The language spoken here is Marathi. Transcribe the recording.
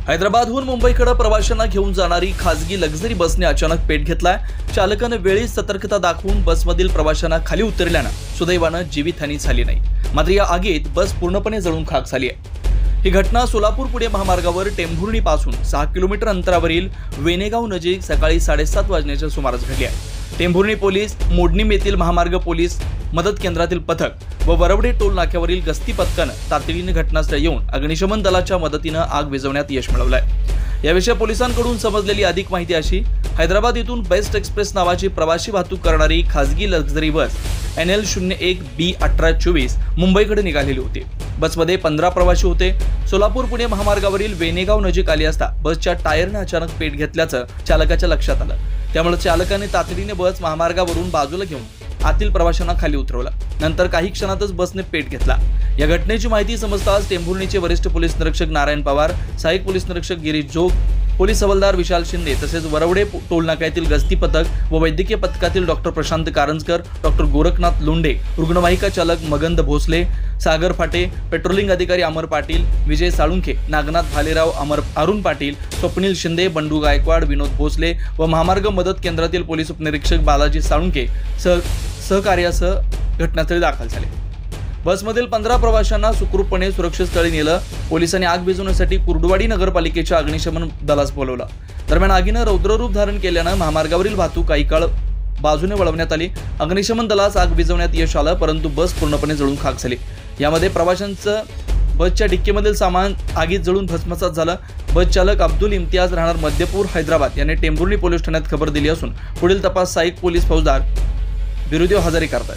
हैदराबादहून मुंबईकडे प्रवाशांना घेऊन जाणारी खासगी लक्झरी बसने अचानक पेट घेतलाय। चालकाने वेळीच सतर्कता दाखवून बसमधील प्रवाशांना खाली उतरल्यानं सुदैवानं जीवितहानी झाली नाही। मात्र या आगीत बस पूर्णपणे जळून खाक झाली आहे। ही घटना सोलापूर पुणे महामार्गावर टेंभुर्णी पासून 6 किलोमीटर अंतरावरील वेनेगाव नजीक सकाळी 7:30 वाजण्याच्या सुमारास घडली आहे। टेंभुर्णी पोलीस, मोडणीम येथील महामार्ग पोलीस मदत केंद्रातील पथक व वरवडे टोल नाक्यावरील गस्ती पथकानं तातडीने घटनास्थळी येऊन अग्निशमन दलाच्या मदतीने आग विझवण्यात यश मिळवलंय। याविषयी पोलिसांकडून समजलेली अधिक माहिती अशी, हैदराबाद येथून बेस्ट एक्सप्रेस नावाची प्रवासी वाहतूक करणारी खासगी लक्झरी बस NL01B1824 मुंबईकडे निघालेली होती। बसमध्ये 15 प्रवासी होते। सोलापूर पुणे महामार्गावरील वेनेगाव नजीक आली असता बसच्या टायरने अचानक पेट घेतल्याचं चालकाच्या लक्षात आलं। त्यामुळे चालकाने तातडीने बस महामार्गावरून बाजूला घेऊन आतील प्रवाशांना खाली उतरवलं। नंतर काही क्षणातच बसने पेट घेतला। या घटनेची माहिती समजताच टेंभुर्णीचे वरिष्ठ पोलीस निरीक्षक नारायण पवार, सहाय्यक पोलीस निरीक्षक गिरीश जोग, पोलीस हवालदार विशाल शिंदे तसेच वरवडे टोल नाक्यातील गस्ती पथक व वैद्यकीय पथकातील डॉक्टर प्रशांत कारंजकर, डॉक्टर गोरखनाथ लोंढे, रुग्णवाहिका चालक मगंद भोसले, सागर फाटे, पेट्रोलिंग अधिकारी अमर पाटील, विजय साळुंखे, नागनाथ भालेराव, अरुण पाटील, स्वप्नील शिंदे, बंडू गायकवाड, विनोद भोसले व महामार्ग मदत केंद्रातील पोलीस उपनिरीक्षक बालाजी साळुंखे सहकार्यासह घटनास्थळी दाखल झाले। बसमधील 15 प्रवाशांना सुखरूपपणे सुरक्षित स्थळी नेलं। पोलिसांनी आग विझवण्यासाठी कुर्डुवाडी नगरपालिकेच्या अग्निशमन दलास बोलावलं। दरम्यान आगीनं रौद्ररूप धारण केल्यानं महामार्गावरील वाहतूक काही काळ बाजूने वळवण्यात आली। अग्निशमन दलास आग विझवण्यात यश आलं, परंतु बस पूर्णपणे जळून खाक झाली। यामध्ये प्रवाशांचं बसच्या डिक्कीमधील सामान आगीत जळून भस्मसात झालं। बस चालक अब्दुल इम्तियाज राहणार मध्यपूर हैदराबाद याने टेंभुर्णी पोलीस ठाण्यात खबर दिली असून पुढील तपास सहाय्यक पोलीस फौजदार बिरुदेव हजारे करतात।